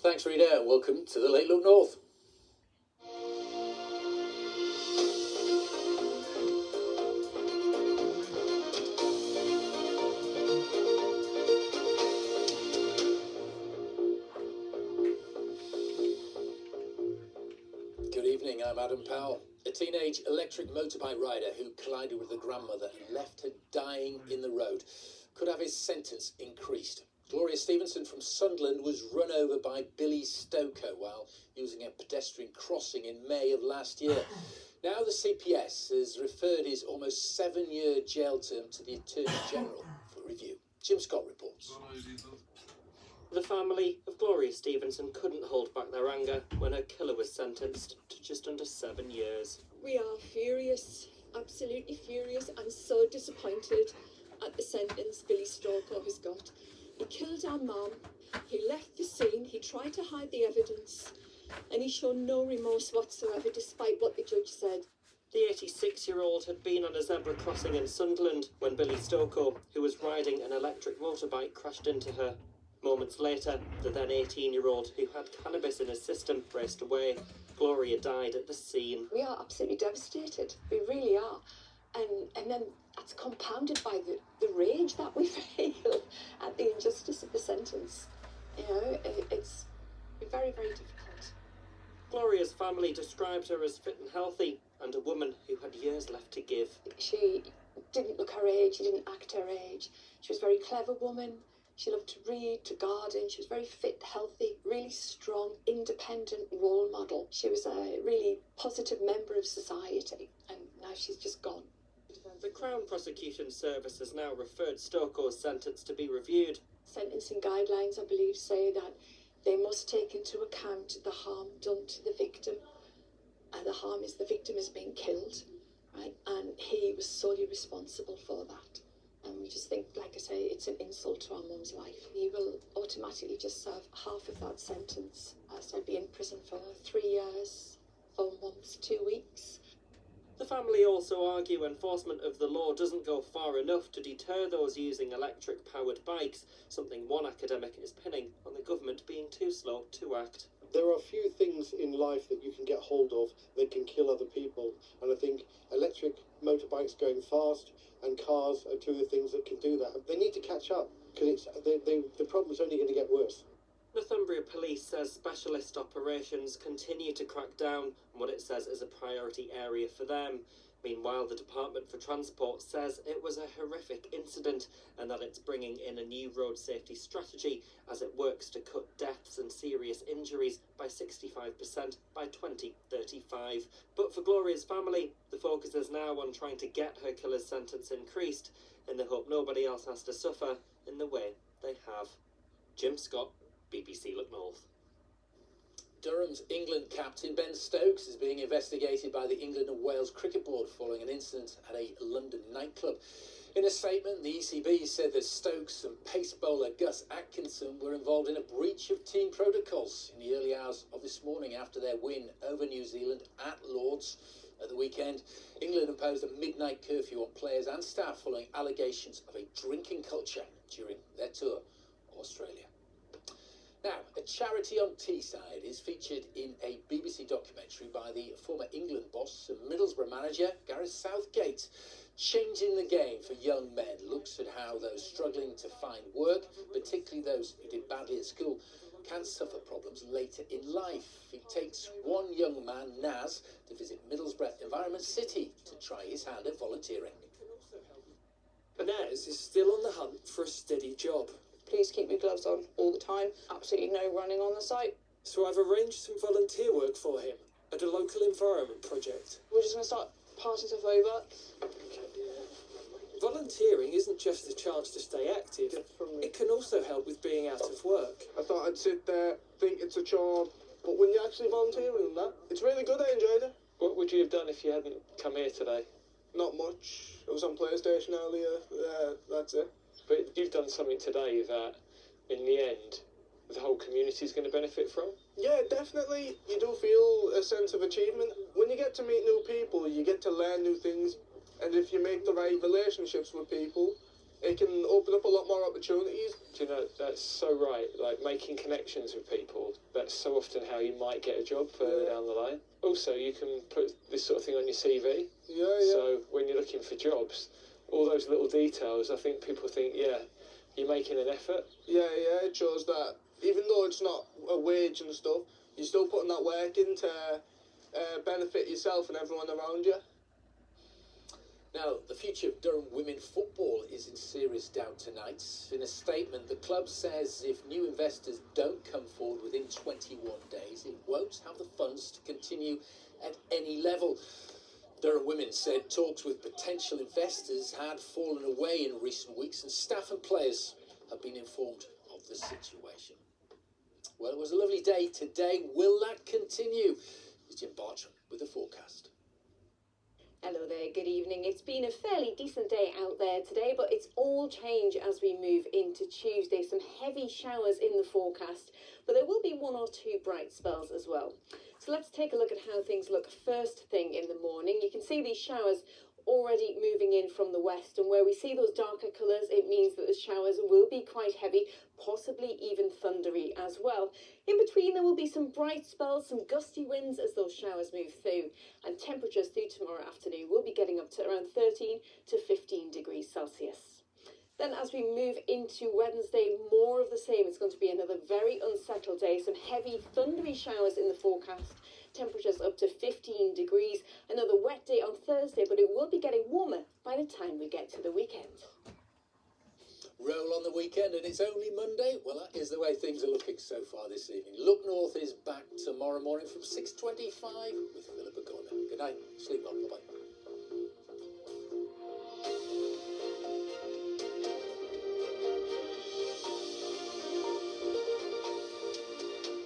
Thanks, Rita. Welcome to the Late Look North. Good evening, I'm Adam Powell. A teenage electric motorbike rider who collided with a grandmother and left her dying in the road could have his sentence increased. Gloria Stevenson from Sunderland was run over by Billy Stoker while using a pedestrian crossing in May of last year. Now the CPS has referred his almost 7-year jail term to the Attorney General for review. Jim Scott reports. The family of Gloria Stevenson couldn't hold back their anger when her killer was sentenced to just under 7 years. We are furious, absolutely furious, and so disappointed at the sentence Billy Stoker has got. He killed our mum, he left the scene, he tried to hide the evidence, and he showed no remorse whatsoever despite what the judge said. The 86-year-old had been on a zebra crossing in Sunderland when Billy Stoker, who was riding an electric motorbike, crashed into her. Moments later, the then 18-year-old, who had cannabis in his system, raced away. Gloria died at the scene. We are absolutely devastated, we really are. And then that's compounded by the rage that we feel at the injustice of the sentence. You know, it's very, very difficult. Gloria's family described her as fit and healthy and a woman who had years left to give. She didn't look her age, she didn't act her age. She was a very clever woman. She loved to read, to garden. She was very fit, healthy, really strong, independent role model. She was a really positive member of society, and now she's just gone. The Crown Prosecution Service has now referred Stoker's sentence to be reviewed. Sentencing guidelines, I believe, say that they must take into account the harm done to the victim. And the harm is the victim is being killed, right? And he was solely responsible for that. And we just think, like I say, it's an insult to our mum's life. He will automatically just serve half of that sentence. So I'd be in prison for 3 years, 4 months, 2 weeks. The family also argue enforcement of the law doesn't go far enough to deter those using electric-powered bikes, something one academic is pinning on the government being too slow to act. There are few things in life that you can get hold of that can kill other people, and I think electric motorbikes going fast and cars are two of the things that can do that. They need to catch up, because the problem's only going to get worse. Northumbria Police says specialist operations continue to crack down on what it says is a priority area for them. Meanwhile, the Department for Transport says it was a horrific incident and that it's bringing in a new road safety strategy as it works to cut deaths and serious injuries by 65% by 2035. But for Gloria's family, the focus is now on trying to get her killer's sentence increased in the hope nobody else has to suffer in the way they have. Jim Scott, BBC Look North. Durham's England captain Ben Stokes is being investigated by the England and Wales Cricket Board following an incident at a London nightclub. In a statement, the ECB said that Stokes and pace bowler Gus Atkinson were involved in a breach of team protocols in the early hours of this morning after their win over New Zealand at Lord's at the weekend. England imposed a midnight curfew on players and staff following allegations of a drinking culture during their tour of Australia. Now, a charity on Teesside is featured in a BBC documentary by the former England boss and Middlesbrough manager Gareth Southgate. Changing the Game for Young Men looks at how those struggling to find work, particularly those who did badly at school, can suffer problems later in life. It takes one young man, Naz, to visit Middlesbrough Environment City to try his hand at volunteering. Naz is still on the hunt for a steady job. Please keep your gloves on all the time. Absolutely no running on the site. So I've arranged some volunteer work for him at a local environment project. We're just going to start passing stuff over. Volunteering isn't just a chance to stay active. It can also help with being out of work. I thought I'd sit there, think it's a chore, but when you're actually volunteering and that, it's really good. I enjoyed it. What would you have done if you hadn't come here today? Not much. I was on PlayStation earlier. That's it. But you've done something today that, in the end, the whole community is going to benefit from? Yeah, definitely. You do feel a sense of achievement. When you get to meet new people, you get to learn new things. And if you make the right relationships with people, it can open up a lot more opportunities. Do you know, that's so right. Like, making connections with people, that's so often how you might get a job further down the line. Also, you can put this sort of thing on your CV. Yeah. So when you're looking for jobs, all those little details, I think people think, yeah, you're making an effort. Yeah, it shows that even though it's not a wage and stuff, you're still putting that work in to benefit yourself and everyone around you. Now, the future of Durham women football is in serious doubt tonight. In a statement, the club says if new investors don't come forward within 21 days, it won't have the funds to continue at any level. Durham Women said talks with potential investors had fallen away in recent weeks, and staff and players have been informed of the situation. Well, it was a lovely day today. Will that continue? It's Jim Bartram with the forecast. Hello there, good evening. It's been a fairly decent day out there today, but it's all change as we move into Tuesday. Some heavy showers in the forecast, but there will be one or two bright spells as well. So let's take a look at how things look first thing in the morning. You can see these showers already moving in from the west, and where we see those darker colours, it means that the showers will be quite heavy, possibly even thundery as well. In between, there will be some bright spells, some gusty winds as those showers move through, and temperatures through tomorrow afternoon will be getting up to around 13 to 15 degrees Celsius. Then as we move into Wednesday, more of the same. It's going to be another very unsettled day. Some heavy thundery showers in the forecast. Temperatures up to 15 degrees. Another wet day on Thursday, but it will be getting warmer by the time we get to the weekend. Roll on the weekend and it's only Monday? Well, that is the way things are looking so far this evening. Look North is back tomorrow morning from 6:25 with Philippa Gordon. Good night. Sleep well. Bye-bye.